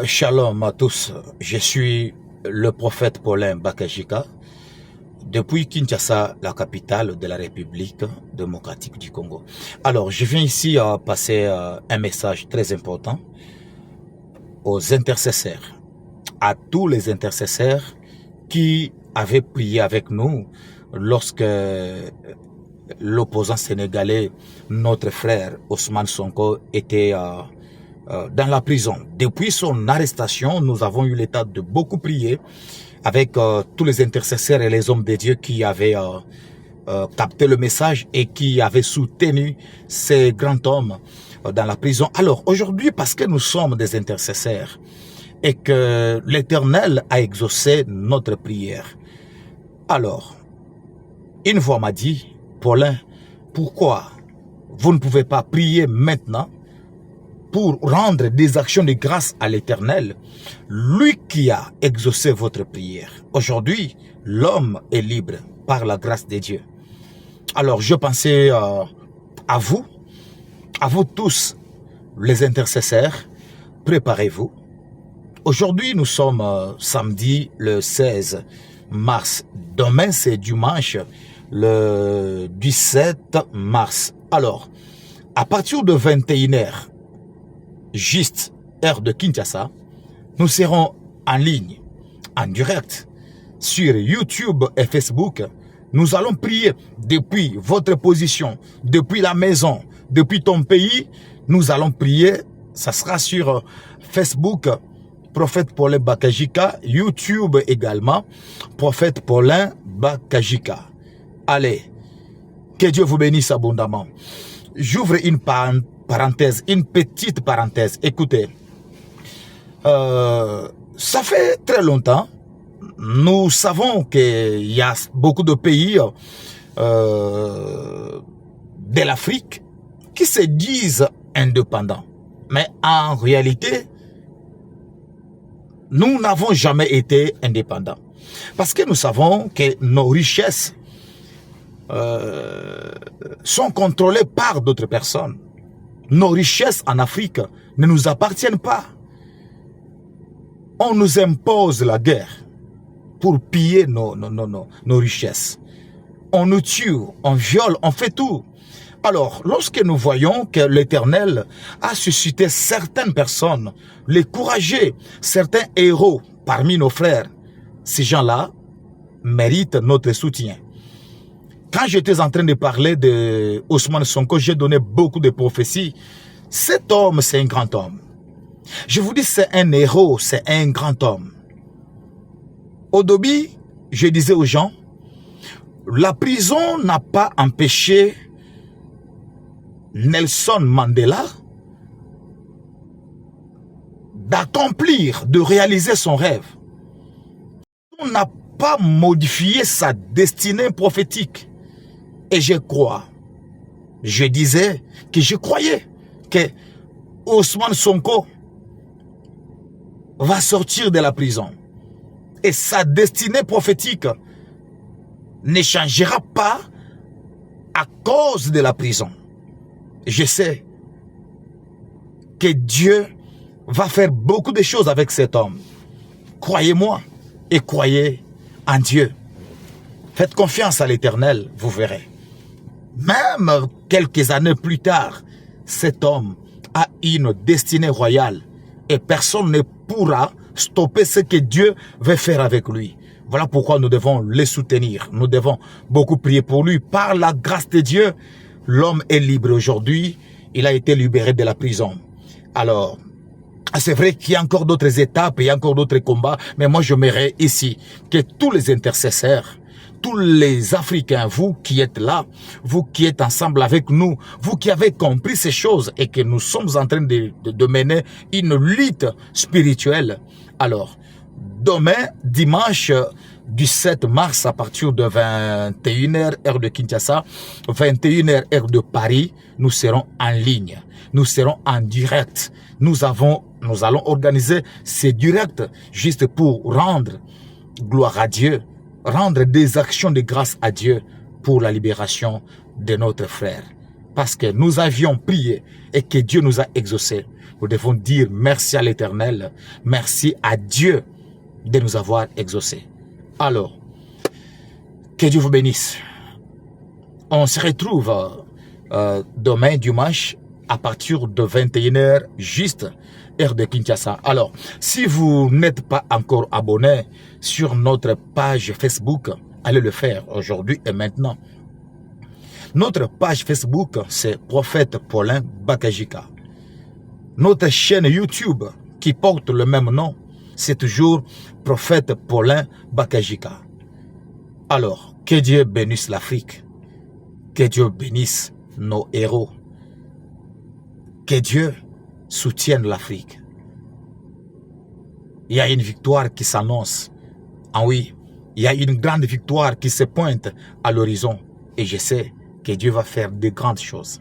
Shalom à tous, je suis le prophète Paulin Bakajika depuis Kinshasa, la capitale de la République démocratique du Congo. Alors, je viens ici passer un message très important aux intercesseurs, à tous les intercesseurs qui avaient prié avec nous lorsque l'opposant sénégalais, notre frère Ousmane Sonko, était dans la prison. Depuis son arrestation, nous avons eu l'état de beaucoup prier avec tous les intercesseurs et les hommes de Dieu qui avaient capté le message et qui avaient soutenu ces grands hommes dans la prison. Alors aujourd'hui, parce que nous sommes des intercesseurs et que l'Éternel a exaucé notre prière, alors une voix m'a dit: Paulin, pourquoi vous ne pouvez pas prier maintenant pour rendre des actions de grâce à l'Éternel, lui qui a exaucé votre prière? Aujourd'hui, l'homme est libre par la grâce de Dieu. Alors, je pensais à vous tous, les intercesseurs, préparez-vous. Aujourd'hui, nous sommes samedi le 16 mars. Demain, c'est dimanche le 17 mars. Alors, à partir de 21h, juste heure de Kinshasa, nous serons en ligne, en direct, sur YouTube et Facebook. Nous allons prier depuis votre position, depuis la maison, depuis ton pays. Nous allons prier, ça sera sur Facebook, Prophète Paulin Bakajika, YouTube également, Prophète Paulin Bakajika. Allez, que Dieu vous bénisse abondamment. J'ouvre une parenthèse, une petite parenthèse. Écoutez, ça fait très longtemps, nous savons qu'il y a beaucoup de pays de l'Afrique qui se disent indépendants. Mais en réalité, nous n'avons jamais été indépendants. Parce que nous savons que nos richesses sont contrôlées par d'autres personnes. Nos richesses en Afrique ne nous appartiennent pas. On nous impose la guerre pour piller nos richesses. On nous tue, on viole, on fait tout. Alors, lorsque nous voyons que l'Éternel a suscité certaines personnes, les courageux, certains héros parmi nos frères, ces gens-là méritent notre soutien. Quand j'étais en train de parler de Ousmane Sonko, j'ai donné beaucoup de prophéties. Cet homme, c'est un grand homme. Je vous dis, c'est un héros, c'est un grand homme. Au début, je disais aux gens, la prison n'a pas empêché Nelson Mandela d'accomplir, de réaliser son rêve. On n'a pas modifié sa destinée prophétique. Et je crois, je disais que je croyais que Ousmane Sonko va sortir de la prison. Et sa destinée prophétique ne changera pas à cause de la prison. Je sais que Dieu va faire beaucoup de choses avec cet homme. Croyez-moi et croyez en Dieu. Faites confiance à l'Éternel, vous verrez. Même quelques années plus tard, cet homme a une destinée royale et personne ne pourra stopper ce que Dieu veut faire avec lui. Voilà pourquoi nous devons le soutenir. Nous devons beaucoup prier pour lui. Par la grâce de Dieu, l'homme est libre aujourd'hui. Il a été libéré de la prison. Alors, c'est vrai qu'il y a encore d'autres étapes, il y a encore d'autres combats, mais moi je m'aimerais ici que tous les intercesseurs, tous les Africains, vous qui êtes là, vous qui êtes ensemble avec nous, vous qui avez compris ces choses et que nous sommes en train de mener une lutte spirituelle. Alors, demain, dimanche 17 mars, à partir de 21h, heure de Kinshasa, 21h, heure de Paris, nous serons en ligne. Nous serons en direct. Nous allons organiser ces directs juste pour rendre gloire à Dieu, rendre des actions de grâce à Dieu pour la libération de notre frère. Parce que nous avions prié et que Dieu nous a exaucés. nous devons dire merci à l'Éternel, merci à Dieu de nous avoir exaucés. Alors, que Dieu vous bénisse. On se retrouve demain dimanche à partir de 21h juste, heure de Kinshasa. Alors, si vous n'êtes pas encore abonné sur notre page Facebook, allez le faire aujourd'hui et maintenant. Notre page Facebook, c'est Prophète Paulin Bakajika. Notre chaîne YouTube qui porte le même nom, c'est toujours Prophète Paulin Bakajika. Alors, que Dieu bénisse l'Afrique. Que Dieu bénisse nos héros. Que Dieu soutienne l'Afrique. Il y a une victoire qui s'annonce. Ah oui, il y a une grande victoire qui se pointe à l'horizon. Et je sais que Dieu va faire de grandes choses.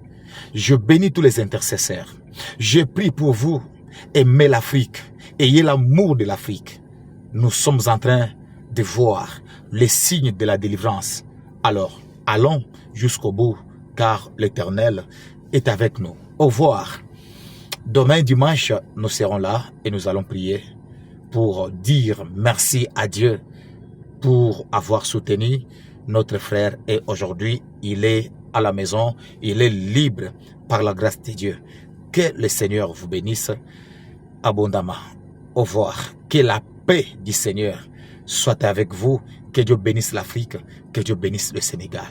Je bénis tous les intercesseurs. Je prie pour vous. Aimez l'Afrique. Ayez l'amour de l'Afrique. Nous sommes en train de voir les signes de la délivrance. Alors, allons jusqu'au bout, car l'Éternel est avec nous. Au revoir. Demain dimanche, nous serons là et nous allons prier pour dire merci à Dieu pour avoir soutenu notre frère. Et aujourd'hui, il est à la maison, il est libre par la grâce de Dieu. Que le Seigneur vous bénisse abondamment. Au revoir. Que la paix du Seigneur soit avec vous. Que Dieu bénisse l'Afrique. Que Dieu bénisse le Sénégal.